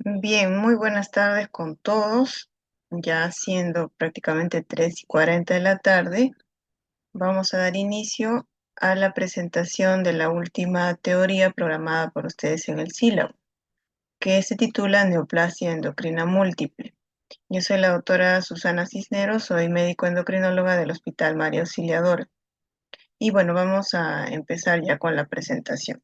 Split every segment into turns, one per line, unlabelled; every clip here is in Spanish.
Bien, muy buenas tardes con todos. Ya siendo prácticamente 3:40 de la tarde, vamos a dar inicio a la presentación de la última teoría programada por ustedes en el sílabo, que se titula Neoplasia endocrina múltiple. Yo soy la doctora Susana Cisneros, soy médico endocrinóloga del Hospital María Auxiliadora. Y bueno, vamos a empezar ya con la presentación.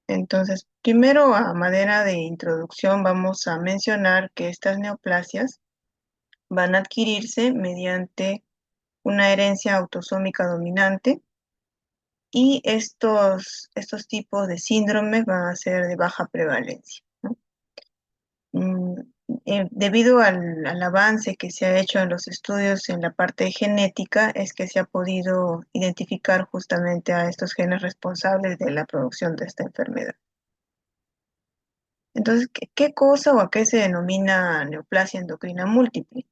Entonces, primero, a manera de introducción, vamos a mencionar que estas neoplasias van a adquirirse mediante una herencia autosómica dominante y estos tipos de síndromes van a ser de baja prevalencia, ¿no? Mm, Debido al avance que se ha hecho en los estudios en la parte genética, es que se ha podido identificar justamente a estos genes responsables de la producción de esta enfermedad. Entonces, ¿qué cosa o a qué se denomina neoplasia endocrina múltiple?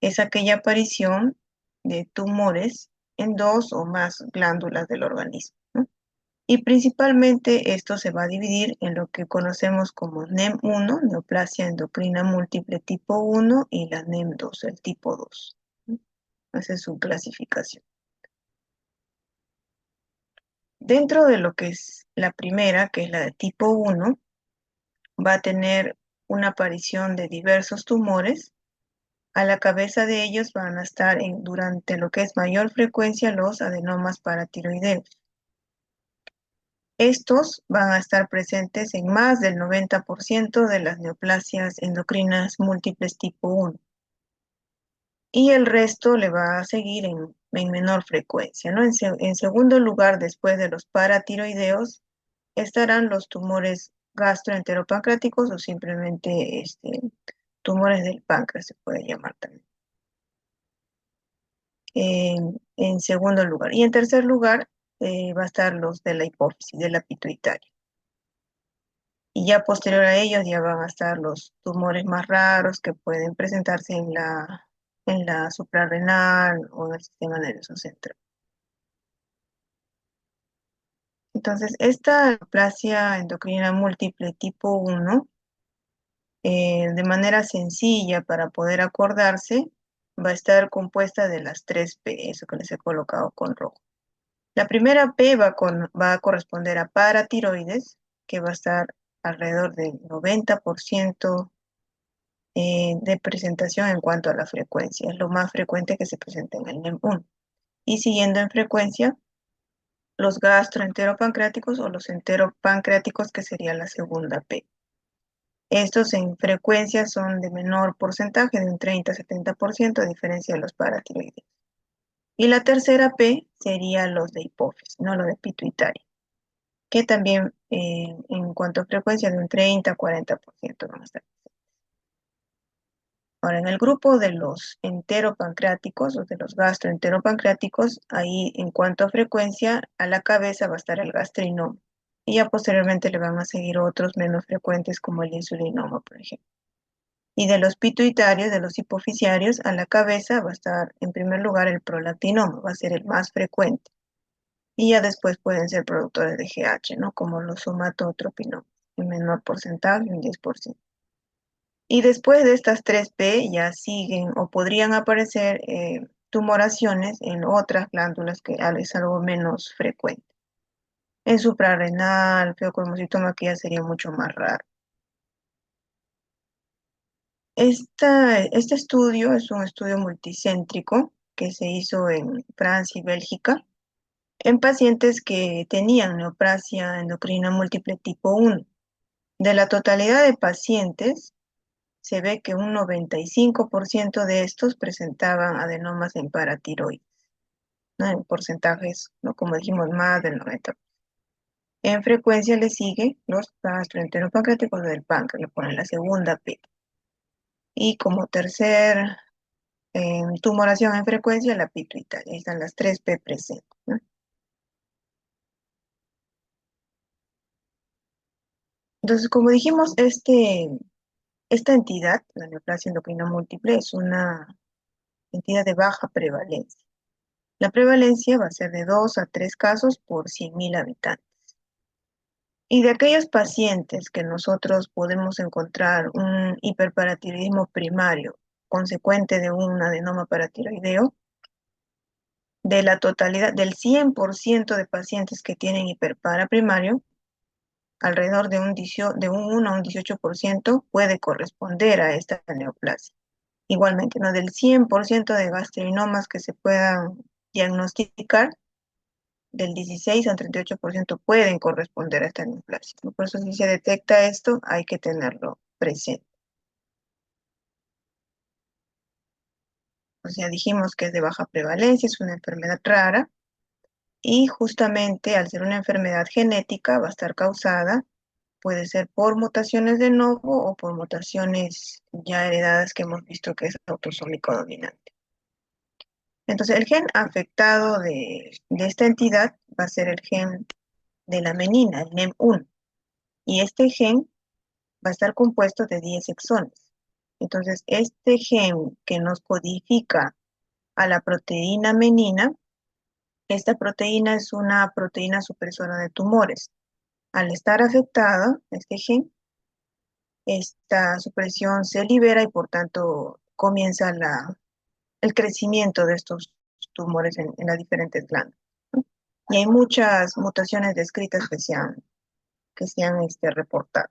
Es aquella aparición de tumores en dos o más glándulas del organismo, ¿no? Y principalmente esto se va a dividir en lo que conocemos como NEM1, neoplasia endocrina múltiple tipo 1, y la NEM2, el tipo 2, ¿no? Esa es su clasificación. Dentro de lo que es la primera, que es la de tipo 1, va a tener una aparición de diversos tumores. A la cabeza de ellos van a estar durante lo que es mayor frecuencia los adenomas paratiroideos. Estos van a estar presentes en más del 90% de las neoplasias endocrinas múltiples tipo 1. Y el resto le va a seguir en menor frecuencia, ¿no? En segundo lugar, después de los paratiroideos, estarán los tumores gastroenteropancreáticos o simplemente tumores del páncreas, se puede llamar también. En segundo lugar. Y en tercer lugar, va a estar los de la hipófisis, de la pituitaria. Y ya posterior a ellos ya van a estar los tumores más raros que pueden presentarse en la suprarrenal o en el sistema nervioso central. Entonces, esta neoplasia endocrina múltiple tipo 1, de manera sencilla para poder acordarse, va a estar compuesta de las tres P, eso que les he colocado con rojo. La primera P va a corresponder a paratiroides, que va a estar alrededor del 90% de presentación en cuanto a la frecuencia. Es lo más frecuente que se presenta en el NEM1. Y siguiendo en frecuencia, los gastroenteropancreáticos o los enteropancreáticos, que sería la segunda P. Estos en frecuencia son de menor porcentaje, de un 30-70%, a diferencia de los paratiroides. Y la tercera P sería los de hipófisis, no los de pituitaria, que también en cuanto a frecuencia de un 30-40% van a estar. Ahora, en el grupo de los enteropancreáticos o de los gastroenteropancreáticos, ahí en cuanto a frecuencia, a la cabeza va a estar el gastrinoma. Y ya posteriormente le van a seguir otros menos frecuentes como el insulinoma, por ejemplo. Y de los pituitarios, de los hipofisiarios, a la cabeza va a estar en primer lugar el prolactinoma, va a ser el más frecuente. Y ya después pueden ser productores de GH, ¿no? Como los somatotropinomas, en menor porcentaje, un 10%. Y después de estas tres P ya siguen o podrían aparecer tumoraciones en otras glándulas que es algo menos frecuente. En suprarrenal, feocromocitoma, que ya sería mucho más raro. Este estudio es un estudio multicéntrico que se hizo en Francia y Bélgica en pacientes que tenían neoplasia endocrina múltiple tipo 1. De la totalidad de pacientes, se ve que un 95% de estos presentaban adenomas en paratiroides, ¿no? En porcentajes, ¿no? Como dijimos, más del 90%. En frecuencia le sigue los gastroenteropancreáticos del páncreas, le ponen la segunda P. Y como tercer tumoración en frecuencia, la pituitaria. Ahí están las tres P presentes, ¿no? Entonces, como dijimos, esta entidad, la neoplasia endocrina múltiple, es una entidad de baja prevalencia. La prevalencia va a ser de 2 a 3 casos por 100.000 habitantes. Y de aquellos pacientes que nosotros podemos encontrar un hiperparatiroidismo primario consecuente de un adenoma paratiroideo, de la totalidad, del 100% de pacientes que tienen hiperpara primario, alrededor de un 1 a un 18% puede corresponder a esta neoplasia. Igualmente, ¿no? Del 100% de gastrinomas que se puedan diagnosticar, del 16 al 38% pueden corresponder a esta neoplasia, ¿no? Por eso si se detecta esto, hay que tenerlo presente. O sea, dijimos que es de baja prevalencia, es una enfermedad rara y justamente al ser una enfermedad genética va a estar causada, puede ser por mutaciones de novo o por mutaciones ya heredadas que hemos visto que es autosómico dominante. Entonces, el gen afectado de esta entidad va a ser el gen de la menina, el NEM1. Y este gen va a estar compuesto de 10 exones. Entonces, este gen que nos codifica a la proteína menina, esta proteína es una proteína supresora de tumores. Al estar afectada, este gen, esta supresión se libera y por tanto comienza el crecimiento de estos tumores en las diferentes glándulas, ¿no? Y hay muchas mutaciones descritas que se han reportado.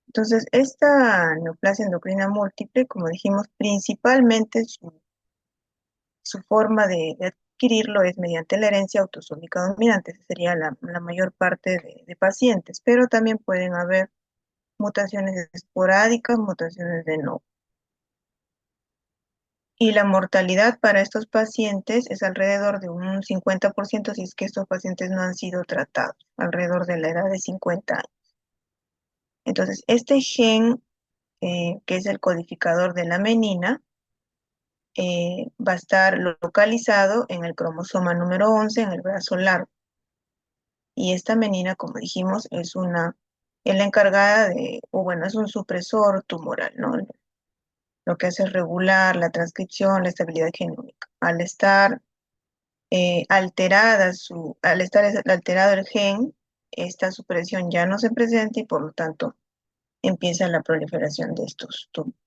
Entonces, esta neoplasia endocrina múltiple, como dijimos, principalmente su forma de adquirirlo es mediante la herencia autosómica dominante. Esa sería la mayor parte de pacientes, pero también pueden haber mutaciones esporádicas, mutaciones de no. Y la mortalidad para estos pacientes es alrededor de un 50% si es que estos pacientes no han sido tratados, alrededor de la edad de 50 años. Entonces, este gen, que es el codificador de la menina, va a estar localizado en el cromosoma número 11 en el brazo largo. Y esta menina, como dijimos, es la encargada o bueno, es un supresor tumoral, ¿no? Lo que hace es regular la transcripción, la estabilidad genómica. Al estar al estar alterado el gen, esta supresión ya no se presenta y por lo tanto empieza la proliferación de estos tumores.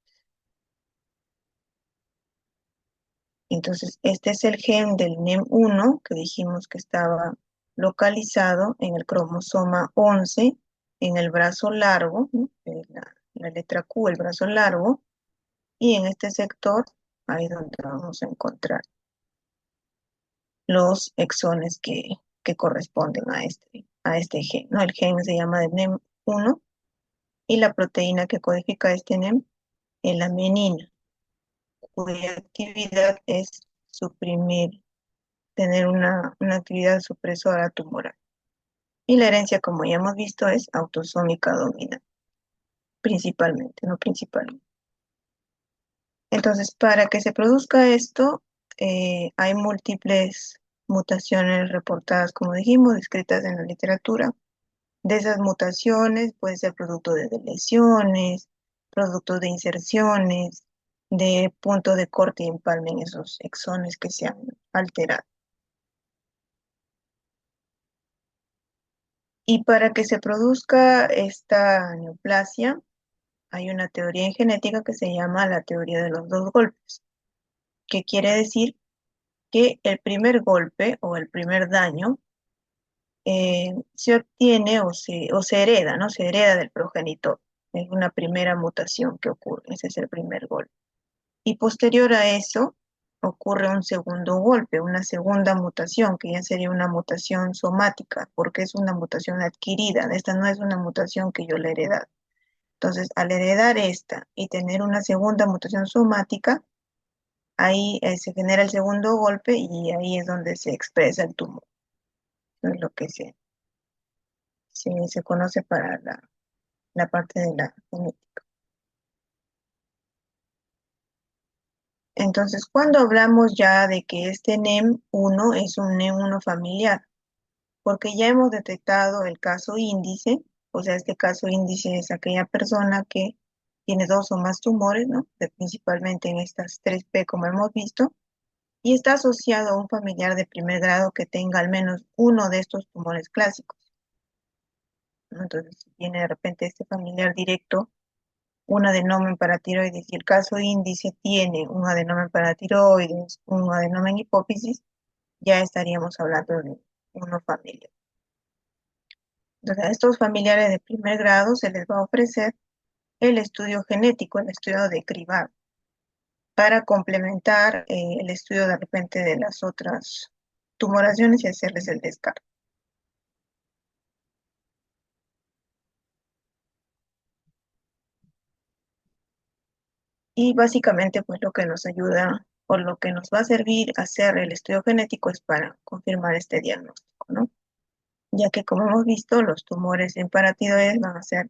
Entonces, este es el gen del NEM1 que dijimos que estaba localizado en el cromosoma 11, en el brazo largo, ¿no? La letra Q, el brazo largo, y en este sector, ahí es donde vamos a encontrar los exones que corresponden a este gen, ¿no? El gen se llama de NEM1 y la proteína que codifica este NEM es la menina, cuya actividad es suprimir, tener una actividad supresora tumoral. Y la herencia, como ya hemos visto, es autosómica dominante, principalmente, no principalmente. Entonces, para que se produzca esto, hay múltiples mutaciones reportadas, como dijimos, descritas en la literatura. De esas mutaciones puede ser producto de lesiones, producto de inserciones, de punto de corte y empalme en esos exones que se han alterado. Y para que se produzca esta neoplasia, hay una teoría en genética que se llama la teoría de los dos golpes, que quiere decir que el primer golpe o el primer daño se obtiene o se hereda, ¿no? Se hereda del progenitor. Es una primera mutación que ocurre, ese es el primer golpe. Y posterior a eso ocurre un segundo golpe, una segunda mutación, que ya sería una mutación somática, porque es una mutación adquirida. Esta no es una mutación que yo le he heredado. Entonces, al heredar esta y tener una segunda mutación somática, ahí se genera el segundo golpe y ahí es donde se expresa el tumor. Eso es lo que se conoce para la parte de la genética. Entonces, cuando hablamos ya de que este NEM1 es un NEM1 familiar, porque ya hemos detectado el caso índice, o sea, este caso índice es aquella persona que tiene dos o más tumores, ¿no? Principalmente en estas 3P, como hemos visto, y está asociado a un familiar de primer grado que tenga al menos uno de estos tumores clásicos, ¿no? Entonces, si tiene de repente este familiar directo un adenoma en paratiroides y el caso índice tiene un adenoma en paratiroides, un adenoma en hipófisis, ya estaríamos hablando de uno familiar. Entonces, a estos familiares de primer grado se les va a ofrecer el estudio genético, el estudio de cribado, para complementar el estudio de repente de las otras tumoraciones y hacerles el descarte. Y básicamente, pues lo que nos ayuda o lo que nos va a servir hacer el estudio genético es para confirmar este diagnóstico, ¿no? Ya que como hemos visto, los tumores en paratiroides van a ser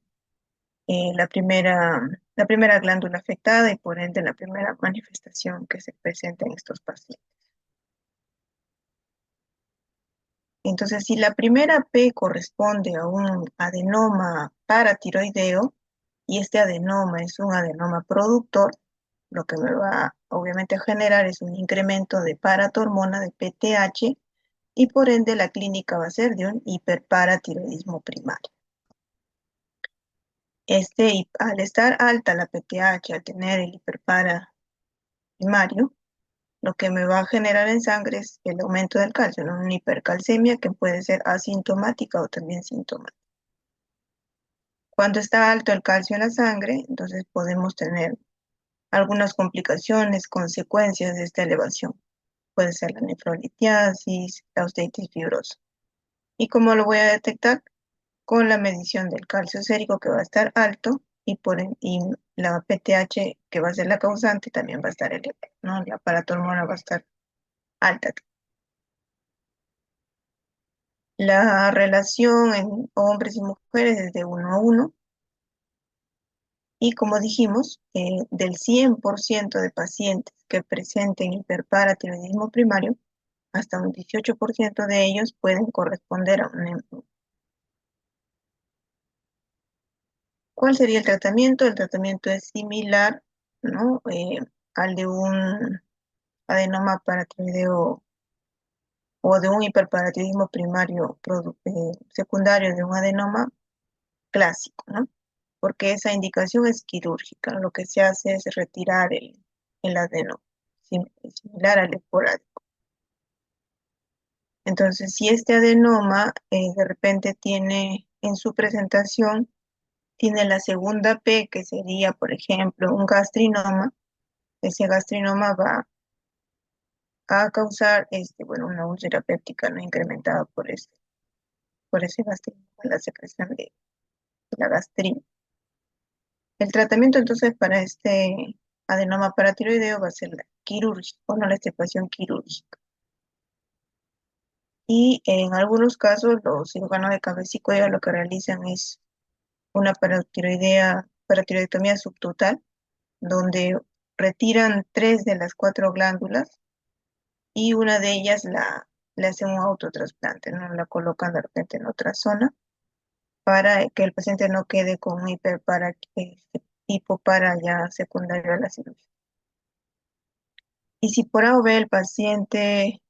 la primera glándula afectada y por ende la primera manifestación que se presenta en estos pacientes. Entonces, si la primera P corresponde a un adenoma paratiroideo y este adenoma es un adenoma productor, lo que me va obviamente a generar es un incremento de paratormona de PTH y por ende la clínica va a ser de un hiperparatiroidismo primario. Al estar alta la PTH, al tener el hiperpara primario, lo que me va a generar en sangre es el aumento del calcio, ¿no? Una hipercalcemia que puede ser asintomática o también sintomática. Cuando está alto el calcio en la sangre, entonces podemos tener algunas complicaciones, consecuencias de esta elevación. Puede ser la nefrolitiasis, la osteitis fibrosa. ¿Y cómo lo voy a detectar? Con la medición del calcio sérico que va a estar alto y la PTH que va a ser la causante también va a estar elevada, ¿no? La paratormona va a estar alta. La relación en hombres y mujeres es de 1 a 1 y como dijimos, del 100% de pacientes que presenten hiperparatiroidismo primario, hasta un 18% de ellos pueden corresponder a un NEM1. ¿Cuál sería el tratamiento? El tratamiento es similar, ¿no? Al de un adenoma paratiroideo o de un hiperparatiroidismo primario secundario de un adenoma clásico, ¿no? Porque esa indicación es quirúrgica. Lo que se hace es retirar el adenoma, similar al esporádico. Entonces, si este adenoma de repente tiene en su presentación, tiene la segunda P, que sería, por ejemplo, un gastrinoma, ese gastrinoma va a causar bueno, una úlcera péptica no incrementada por ese gastrinoma, la secreción de la gastrina. El tratamiento entonces para este adenoma paratiroideo va a ser la quirúrgica, o no la extirpación quirúrgica. Y en algunos casos los cirujanos de cabeza y cuello lo que realizan es una paratiroidectomía subtotal, donde retiran 3 de las 4 glándulas y una de ellas le hacen un autotrasplante, ¿no? La colocan de repente en otra zona para que el paciente no quede con un hipopara ya secundario a la cirugía. Y si por A o B el paciente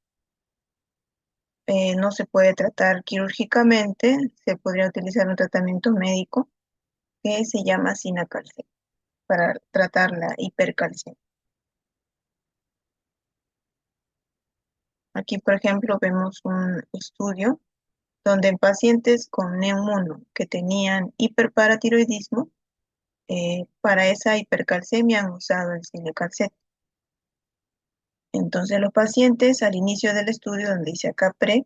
no se puede tratar quirúrgicamente, se podría utilizar un tratamiento médico que se llama cinacalcemia para tratar la hipercalcemia. Aquí, por ejemplo, vemos un estudio donde en pacientes con NEM1 que tenían hiperparatiroidismo, para esa hipercalcemia han usado el cinecalcet. Entonces los pacientes al inicio del estudio, donde dice acá pre,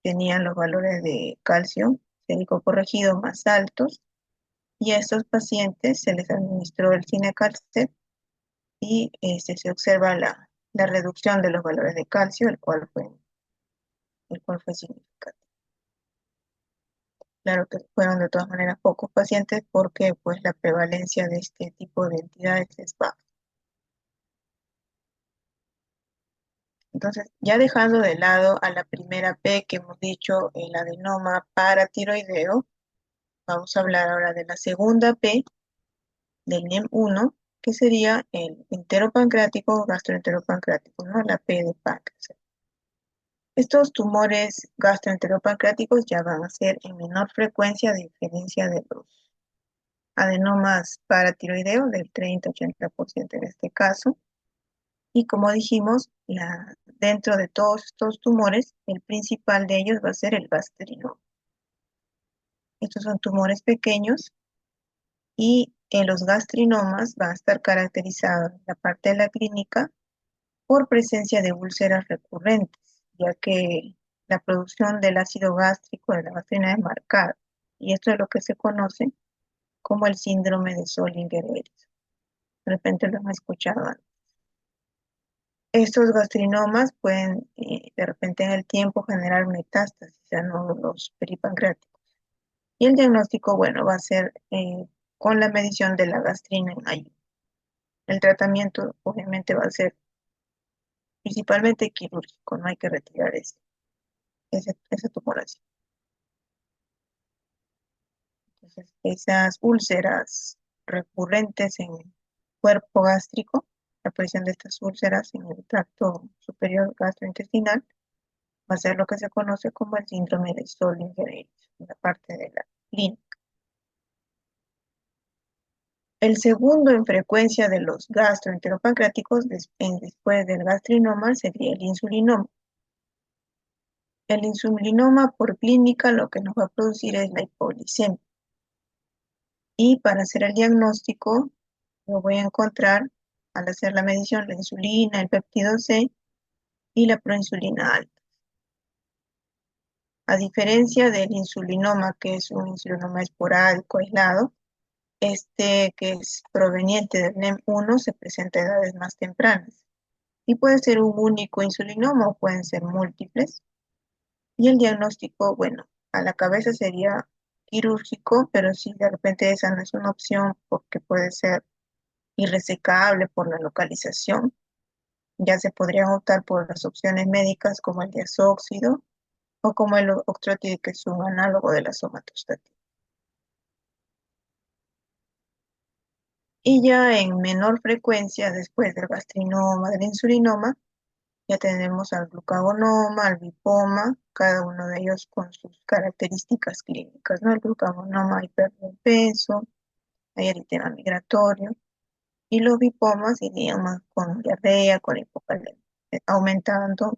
tenían los valores de calcio sérico corregido más altos y a estos pacientes se les administró el cinecalcet y se observa la reducción de los valores de calcio, el cual fue significativo. Claro que fueron de todas maneras pocos pacientes porque pues la prevalencia de este tipo de entidades es baja. Entonces, ya dejando de lado a la primera P que hemos dicho, el adenoma paratiroideo, vamos a hablar ahora de la segunda P, del NEM1, que sería el enteropancreático o gastroenteropancreático, ¿no? La P de páncreas. Estos tumores gastroenteropancreáticos ya van a ser en menor frecuencia a diferencia de los adenomas paratiroideos del 30-80% en este caso. Y como dijimos, dentro de todos estos tumores, el principal de ellos va a ser el gastrinoma. Estos son tumores pequeños y en los gastrinomas va a estar caracterizado en la parte de la clínica por presencia de úlceras recurrentes, ya que la producción del ácido gástrico de la gastrina es marcada. Y esto es lo que se conoce como el síndrome de Solinger-Erickson. De repente lo han escuchado antes. Estos gastrinomas pueden de repente en el tiempo generar metástasis a nódulos peripancreáticos. Y el diagnóstico, bueno, va a ser con la medición de la gastrina en ayuno. El tratamiento obviamente va a ser principalmente quirúrgico, no hay que retirar esa tumoración. Entonces, esas úlceras recurrentes en el cuerpo gástrico, la aparición de estas úlceras en el tracto superior gastrointestinal, va a ser lo que se conoce como el síndrome de Solinger-Erickson, en la parte de la clínica. El segundo en frecuencia de los gastroenteropancreáticos después del gastrinoma sería el insulinoma. El insulinoma por clínica lo que nos va a producir es la hipoglicemia. Y para hacer el diagnóstico, lo voy a encontrar al hacer la medición, la insulina, el péptido C y la proinsulina alta. A diferencia del insulinoma, que es un insulinoma esporádico, aislado, este que es proveniente del NEM1 se presenta a edades más tempranas. Y puede ser un único insulinoma o pueden ser múltiples. Y el diagnóstico, bueno, a la cabeza sería quirúrgico, pero si de repente esa no es una opción porque puede ser irresecable por la localización, ya se podrían optar por las opciones médicas como el diazóxido o como el octreotide, que es un análogo de la somatostatina. Y ya en menor frecuencia, después del gastrinoma, del insulinoma, ya tenemos al glucagonoma, al lipoma, cada uno de ellos con sus características clínicas, ¿no? El glucagonoma hay pérdida de peso, hay eritema migratorio, y los lipomas irían más con diarrea, con hipocalemia, aumentando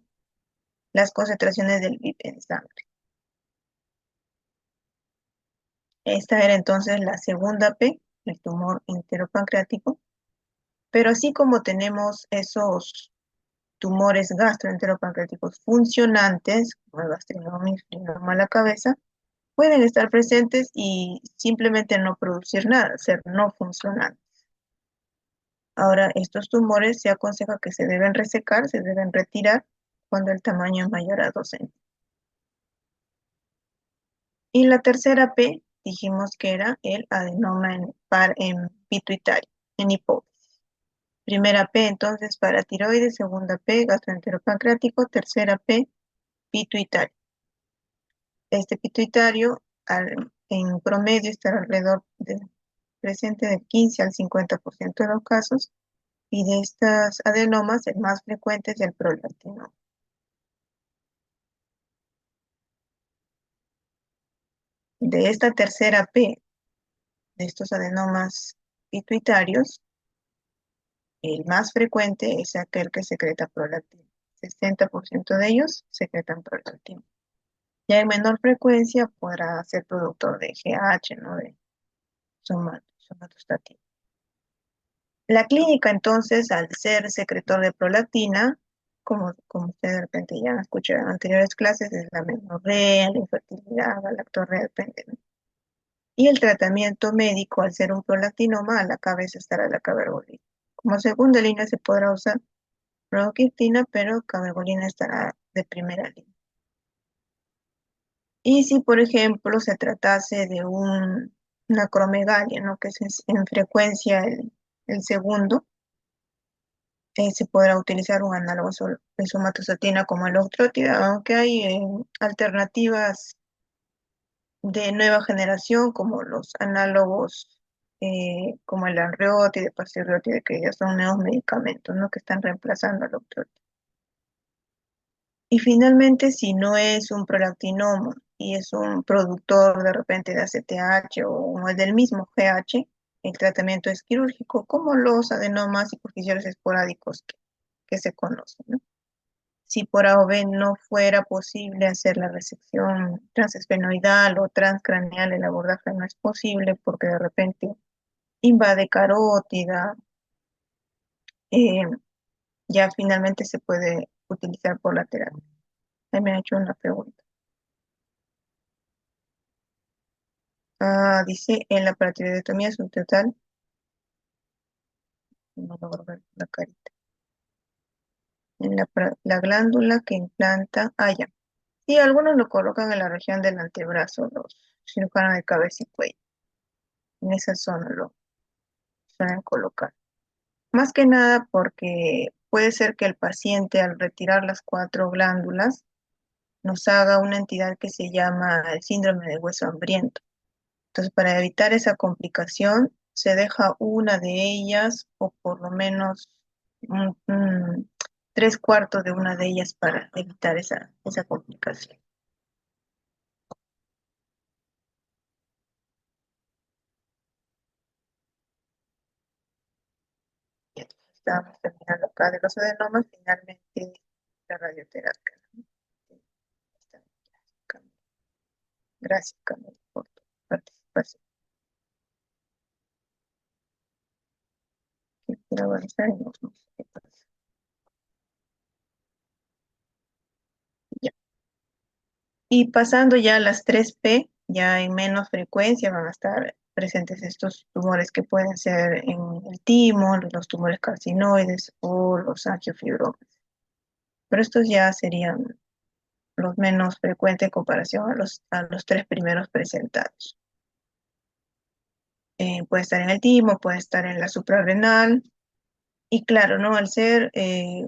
las concentraciones del BIP en sangre. Esta era entonces la segunda P, el tumor enteropancreático, pero así como tenemos esos tumores gastroenteropancreáticos funcionantes, como el gastrinoma y a la cabeza, pueden estar presentes y simplemente no producir nada, ser no funcionantes. Ahora, estos tumores se aconseja que se deben resecar, se deben retirar cuando el tamaño es mayor a 2 centímetros. Y la tercera P, dijimos que era el adenoma en pituitario, en hipófisis. Primera P, entonces, para tiroides, segunda P, gastroenteropancreático, tercera P, pituitario. Este pituitario en promedio está alrededor presente del 15 al 50% de los casos, y de estas adenomas el más frecuente es el prolactinoma. De esta tercera P, de estos adenomas pituitarios, el más frecuente es aquel que secreta prolactina. 60% de ellos secretan prolactina. Ya en menor frecuencia podrá ser productor de GH, ¿no? De somatostatina. La clínica, entonces, al ser secretor de prolactina, como ustedes de repente ya han escuchado en anteriores clases, es la menorrea, la infertilidad, la lactorrea, depende, ¿no? Y el tratamiento médico, al ser un prolactinoma, a la cabeza estará la cabergolina. Como segunda línea se podrá usar rodoquiptina, pero cabergolina estará de primera línea. Y si, por ejemplo, se tratase de una acromegalia, ¿no? Que es en frecuencia el segundo, se podrá utilizar un análogo de somatostatina como el octreotide, aunque hay alternativas de nueva generación como los análogos como el anreotide, pasireotide, que ya son nuevos medicamentos, ¿no? Que están reemplazando al opioide. Y finalmente, si no es un prolactinoma y es un productor de repente de ACTH o el del mismo GH, el tratamiento es quirúrgico, como los adenomas hipoficiales esporádicos que se conocen, ¿no? Si por A o B no fuera posible hacer la resección transesfenoidal o transcraneal, el abordaje no es posible porque de repente invade carótida, eh, ya finalmente se puede utilizar por la terapia. Ahí me ha hecho una pregunta. Ah, dice, en la paratiroidectomía subtotal, no logro ver la carita. En la glándula que implanta, ya. Sí, algunos lo colocan en la región del antebrazo, los cirujanos de cabeza y cuello. En esa zona lo suelen colocar. Más que nada porque puede ser que el paciente al retirar las cuatro glándulas nos haga una entidad que se llama el síndrome del hueso hambriento. Entonces, para evitar esa complicación, se deja una de ellas o por lo menos tres cuartos de una de ellas para evitar esa complicación. Y entonces estábamos terminando acá de los adenomas, finalmente la radioterapia, ¿no? Gracias, Camila, por tu participación. Quiero avanzar y no sé qué pasa. Ya. Y pasando ya a las 3P, ya en menos frecuencia van a estar presentes estos tumores que pueden ser en el timo, los tumores carcinoides o los angiofibromas. Pero estos ya serían los menos frecuentes en comparación a los tres primeros presentados. Puede estar en el timo, puede estar en la suprarrenal. Y claro, ¿no? Al ser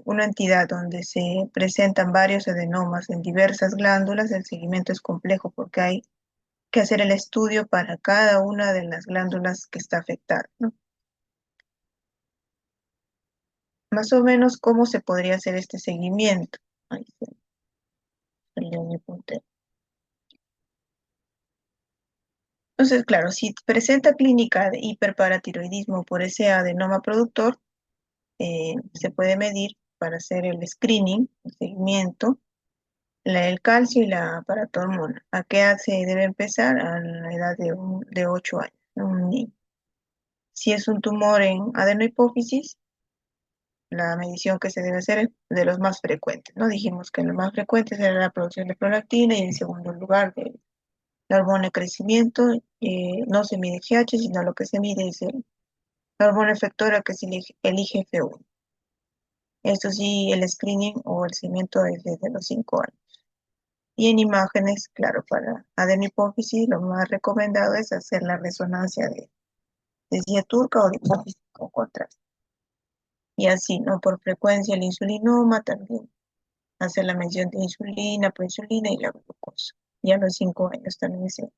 una entidad donde se presentan varios adenomas en diversas glándulas, el seguimiento es complejo porque hay que hacer el estudio para cada una de las glándulas que está afectada, ¿no? Más o menos, ¿cómo se podría hacer este seguimiento? Ahí se salió mi puntero. Entonces, claro, si presenta clínica de hiperparatiroidismo por ese adenoma productor, se puede medir para hacer el screening, el seguimiento, el calcio y la paratormona. ¿A qué edad se debe empezar? A la edad de 8 años, ¿no? Un niño. Si es un tumor en adenohipófisis, la medición que se debe hacer es de los más frecuentes, ¿no? Dijimos que los más frecuentes era la producción de prolactina y en segundo lugar la hormona de crecimiento. No se mide GH, sino lo que se mide es la hormona efectora que es el IGF-1. Esto sí, el screening o el seguimiento es desde los 5 años. Y en imágenes, claro, para adenopófisis, lo más recomendado es hacer la resonancia de silla turca o de hipófisis con contraste. Y así, ¿no? Por frecuencia, el insulinoma también, hacer la medición de insulina, proinsulina y la glucosa. Ya a los 5 años también se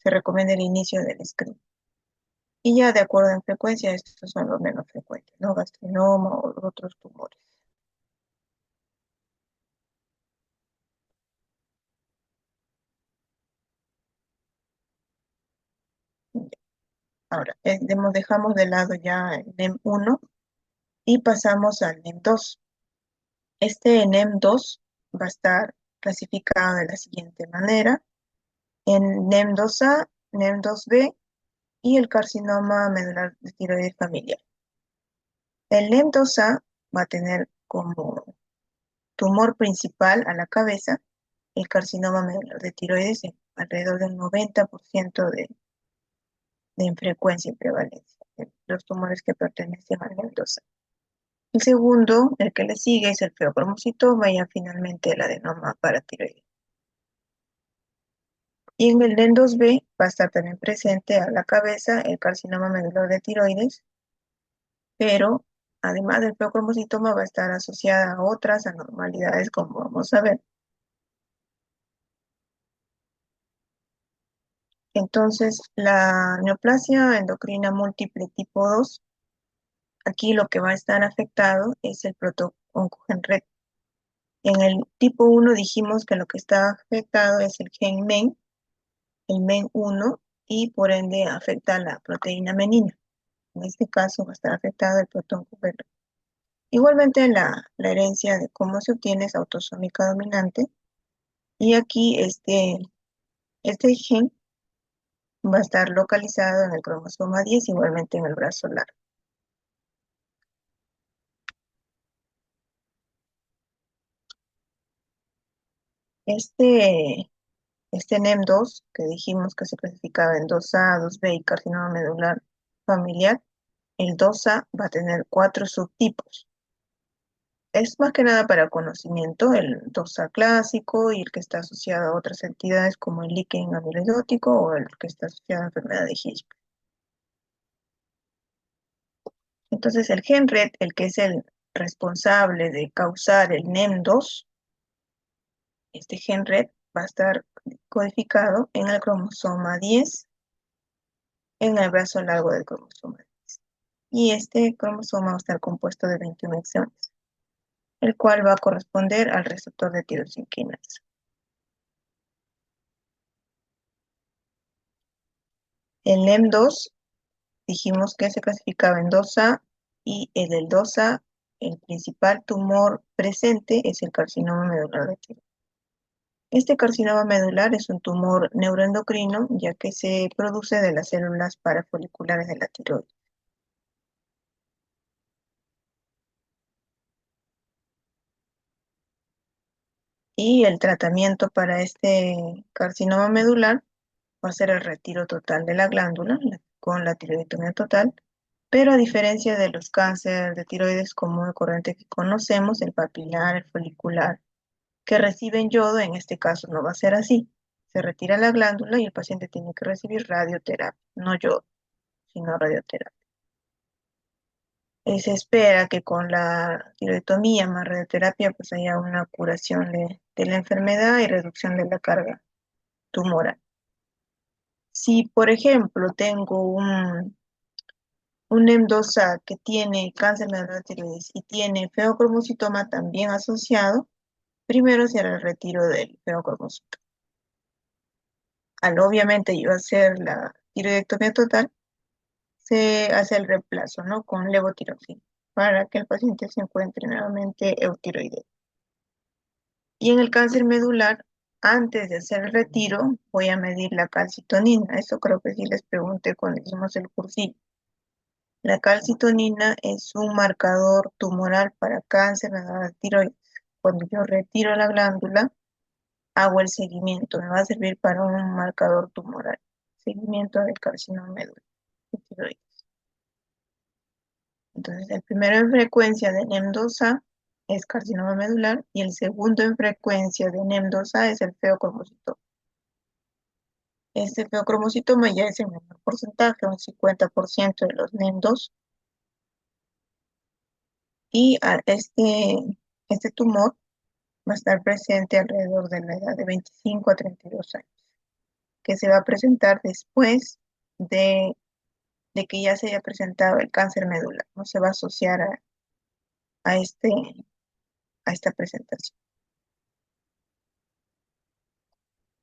recomienda el inicio del screening. Y ya de acuerdo en frecuencia, estos son los menos frecuentes, ¿no? Gastrinoma o otros tumores. Ahora, dejamos de lado ya el NEM1 y pasamos al NEM2. Este NEM2 va a estar clasificado de la siguiente manera: en NEM2A, NEM2B y el carcinoma medular de tiroides familiar. El NEM2A va a tener como tumor principal a la cabeza el carcinoma medular de tiroides en alrededor del 90% de infrecuencia y prevalencia de los tumores que pertenecen al NEM2A. El segundo, el que le sigue, es el feocromocitoma y ya finalmente el adenoma paratiroideo. Y en el NEM2B va a estar también presente a la cabeza el carcinoma medular de tiroides, pero además del feocromocitoma va a estar asociada a otras anormalidades, como vamos a ver. Entonces, la neoplasia endocrina múltiple tipo 2, aquí lo que va a estar afectado es el protooncogen red. En el tipo 1 dijimos que lo que está afectado es el gen MEN, el MEN1, y por ende afecta a la proteína menina. En este caso va a estar afectado el protooncogen red. Igualmente la herencia de cómo se obtiene es autosómica dominante, y aquí este gen va a estar localizado en el cromosoma 10, igualmente en el brazo largo. Este, este NEM2, que dijimos que se clasificaba en 2A, 2B y carcinoma medular familiar, el 2A va a tener 4 subtipos. Es más que nada para conocimiento, el 2A clásico y el que está asociado a otras entidades como el líquen amiloidótico o el que está asociado a enfermedad de Hirschsprung. Entonces el gen RET, el que es el responsable de causar el NEM2, este gen RET va a estar codificado en el cromosoma 10, en el brazo largo del cromosoma 10. Y este cromosoma va a estar compuesto de 21 exones, el cual va a corresponder al receptor de tirosina quinasa. El NEM2 dijimos que se clasificaba en 2A, y en el 2A el principal tumor presente es el carcinoma medular de tiroides. Este carcinoma medular es un tumor neuroendocrino, ya que se produce de las células parafoliculares de la tiroides. Y el tratamiento para este carcinoma medular va a ser el retiro total de la glándula con la tiroidectomía total, pero a diferencia de los cánceres de tiroides común y corriente que conocemos, el papilar, el folicular, que reciben yodo, en este caso no va a ser así. Se retira la glándula y el paciente tiene que recibir radioterapia, no yodo, sino radioterapia. Se espera que con la tiroidectomía más radioterapia pues haya una curación de la enfermedad y reducción de la carga tumoral. Si, por ejemplo, tengo un M2A que tiene cáncer medular de tiroides y tiene feocromocitoma también asociado, primero se hará el retiro del feocromocitoma. Al obviamente yo hacer la tiroidectomía total, se hace el reemplazo, ¿no? Con levotiroxina, para que el paciente se encuentre nuevamente eutiroideo. Y en el cáncer medular, antes de hacer el retiro, voy a medir la calcitonina. Eso creo que sí les pregunté cuando hicimos el cursillo. La calcitonina es un marcador tumoral para cáncer de la tiroides. Cuando yo retiro la glándula, hago el seguimiento. Me va a servir para un marcador tumoral. Seguimiento del carcinoma medular de tiroides. Entonces, el primero en frecuencia de NEM2A es carcinoma medular y el segundo en frecuencia de NEM2A es el feocromocitoma. Este feocromocitoma ya es el menor porcentaje, un 50% de los NEM2, y este tumor va a estar presente alrededor de la edad de 25 a 32 años, que se va a presentar después de que ya se haya presentado el cáncer medular. No se va a asociar a, este, a esta presentación.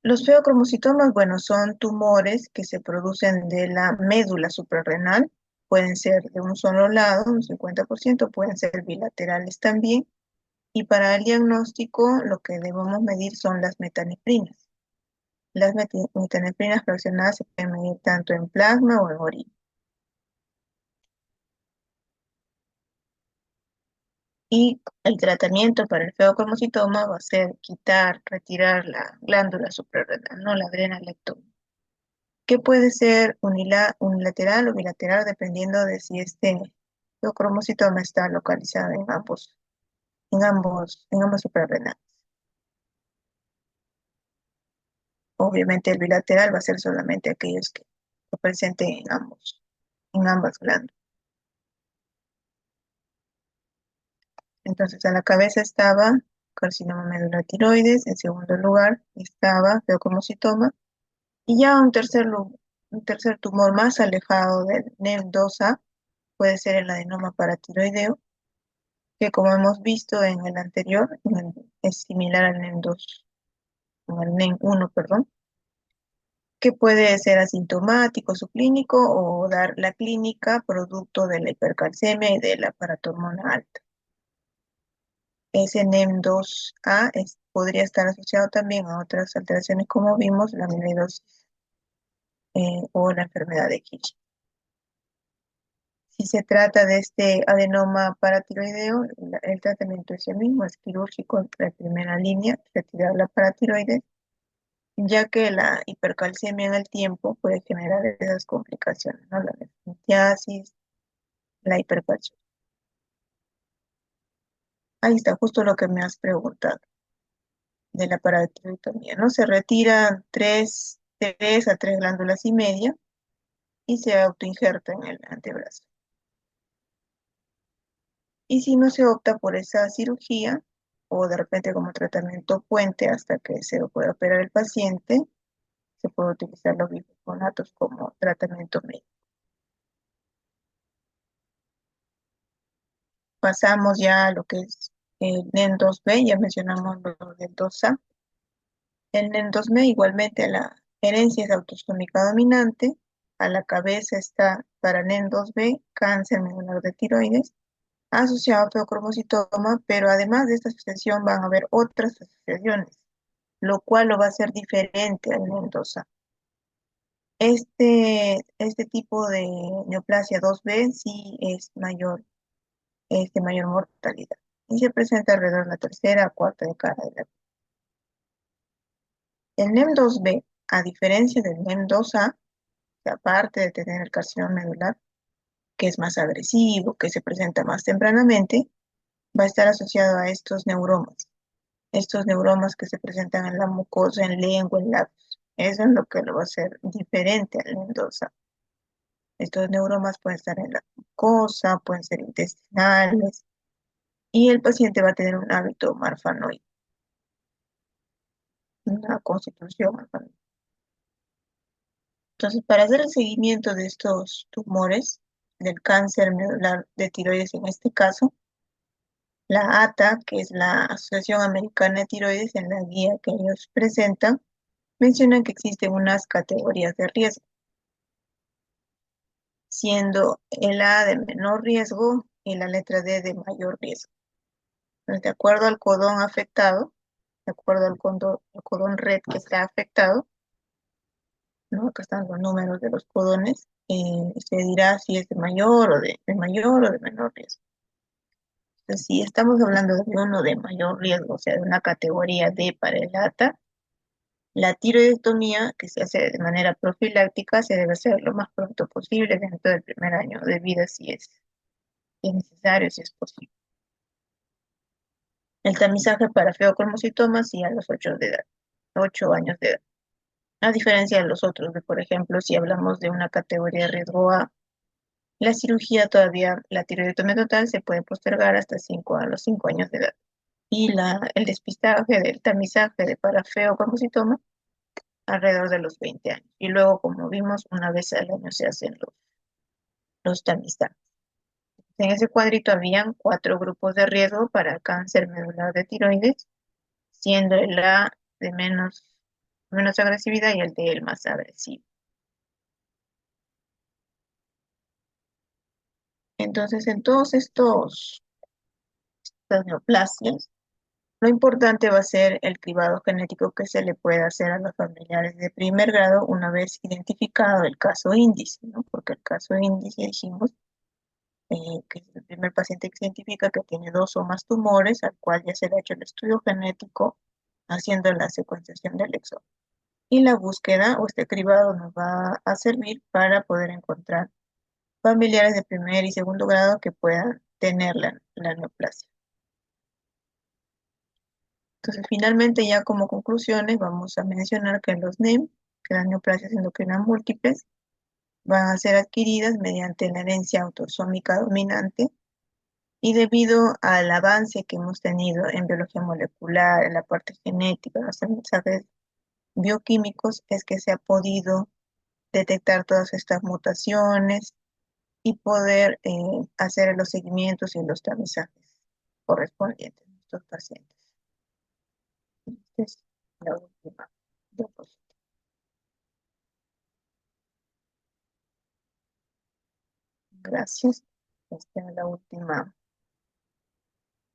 Los feocromocitomas, bueno, son tumores que se producen de la médula suprarrenal. Pueden ser de un solo lado, un 50%, pueden ser bilaterales también. Y para el diagnóstico, lo que debemos medir son las metanefrinas. Las metanefrinas fraccionadas se pueden medir tanto en plasma o en orina. Y el tratamiento para el feocromocitoma va a ser retirar la glándula suprarrenal, no la adrenalectomía, que puede ser unilateral o bilateral dependiendo de si este feocromocitoma está localizado en ambos suprarrenales. Obviamente el bilateral va a ser solamente aquellos que presenten en ambas glándulas. Entonces a la cabeza estaba carcinoma medular tiroides, en segundo lugar estaba feocromocitoma, Y ya un tercer tumor más alejado del NEM2A puede ser el adenoma paratiroideo, que como hemos visto en el anterior, es similar al NEM2, al NEM1, perdón, que puede ser asintomático, subclínico o dar la clínica producto de la hipercalcemia y de la paratormona alta. Ese NEM2A podría estar asociado también a otras alteraciones como vimos, la amiloidosis o la enfermedad de Hitch. Si se trata de este adenoma paratiroideo, el tratamiento es el mismo, es quirúrgico de primera línea, retirar la paratiroides, ya que la hipercalcemia en el tiempo puede generar esas complicaciones, ¿no? La nefrotiasis, la hipercalcemia. Ahí está justo lo que me has preguntado de la paratiroidectomía, ¿no? Se retiran tres a 3,5 glándulas y se autoinjerta en el antebrazo. Y si no se opta por esa cirugía, o de repente como tratamiento puente hasta que se pueda operar el paciente, se puede utilizar los bifosfonatos como tratamiento médico. Pasamos ya a lo que es el NEN2B, ya mencionamos lo del 2A. El NEN2B igualmente la herencia es autosómica dominante, a la cabeza está para NEN2B, cáncer medular de tiroides, asociado a feocromocitoma, pero además de esta asociación van a haber otras asociaciones, lo cual lo va a hacer diferente al Mendoza. Este tipo de neoplasia 2B sí es de mayor mortalidad y se presenta alrededor de la tercera a cuarta década de la vida. El NEM2B, a diferencia del NEM2A, que aparte de tener el carcinoma medular, que es más agresivo, que se presenta más tempranamente, va a estar asociado a estos neuromas que se presentan en la mucosa, en lengua, en labios. Eso es lo que lo va a hacer diferente al Mendoza. Estos neuromas pueden estar en la mucosa, pueden ser intestinales, y el paciente va a tener un hábito marfanoide, una constitución marfanoide. Entonces, para hacer el seguimiento de estos tumores, del cáncer medular de tiroides en este caso, la ATA, que es la Asociación Americana de Tiroides, en la guía que ellos presentan, mencionan que existen unas categorías de riesgo, siendo el A de menor riesgo y la letra D de mayor riesgo. Entonces, de acuerdo al codón afectado, de acuerdo al codón red que está afectado, ¿no? Acá están los números de los codones, se dirá si es de mayor o de menor riesgo. Entonces, si estamos hablando de uno de mayor riesgo, o sea, de una categoría D para el ATA, la tiroidectomía, que se hace de manera profiláctica, se debe hacer lo más pronto posible dentro del primer año de vida, si es necesario, si es posible. El tamizaje para feocromocitomas sí a los 8 de edad, 8 años de edad. A diferencia de los otros, de por ejemplo, si hablamos de una categoría de riesgo A, la cirugía todavía, la tiroidectomía total se puede postergar hasta a los 5 años de edad. Y el despistaje del tamizaje de para feocromocitoma alrededor de los 20 años. Y luego, como vimos, una vez al año se hacen los tamizajes. En ese cuadrito habían 4 grupos de riesgo para cáncer medular de tiroides, siendo el A de menos agresividad y el D el más agresivo. Entonces, en todos estas neoplasias, lo importante va a ser el cribado genético que se le puede hacer a los familiares de primer grado una vez identificado el caso índice, ¿no? Porque el caso índice, dijimos, que es el primer paciente que se identifica que tiene 2 o más tumores, al cual ya se le ha hecho el estudio genético haciendo la secuenciación del exoma. Y la búsqueda o este cribado nos va a servir para poder encontrar familiares de primer y segundo grado que puedan tener la neoplasia. Entonces, finalmente, ya como conclusiones, vamos a mencionar que los NEM, que las neoplasias endocrinas múltiples, van a ser adquiridas mediante la herencia autosómica dominante y debido al avance que hemos tenido en biología molecular, en la parte genética, los mensajes bioquímicos es que se ha podido detectar todas estas mutaciones y poder hacer los seguimientos y los tamizajes correspondientes a estos pacientes. Esta es la última diapositiva. Gracias. Esta es la última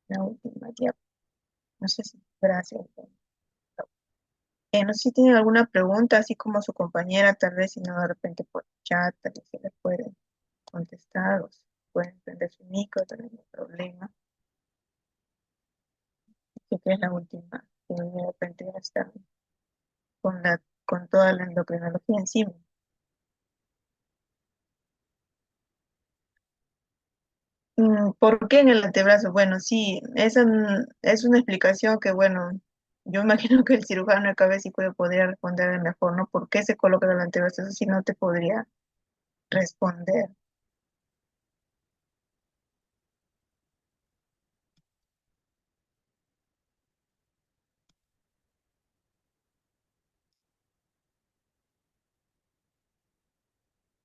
diapositiva. No sé si, gracias. No sé si tienen alguna pregunta, así como su compañera, tal vez, si no, de repente por chat, tal vez se les puede contestar o si pueden prender su micro, también no hay problema. Así que es la última, que de repente ya está con toda la endocrinología encima. ¿Por qué en el antebrazo? Bueno, sí, esa es una explicación que, bueno, yo imagino que el cirujano de cabeza sí puede poder responder mejor, ¿no? ¿Por qué se coloca en el antebrazo? Eso sí no te podría responder.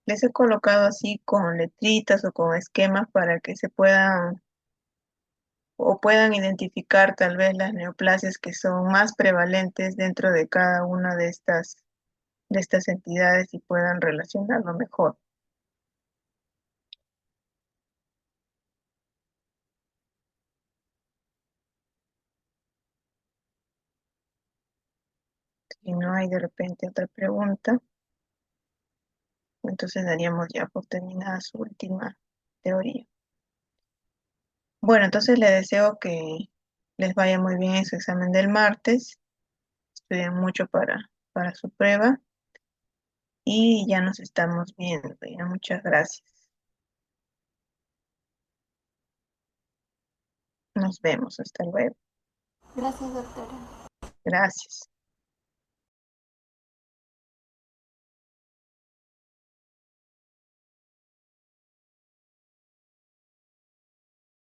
Les he colocado así con letritas o con esquemas para que se puedan o puedan identificar tal vez las neoplasias que son más prevalentes dentro de cada una de estas entidades y puedan relacionarlo mejor. Si no hay de repente otra pregunta, entonces daríamos ya por terminada su última teoría. Bueno, entonces le deseo que les vaya muy bien en su examen del martes. Estudien mucho para su prueba y ya nos estamos viendo. Ya, muchas gracias. Nos vemos. Hasta luego.
Gracias, doctora.
Gracias.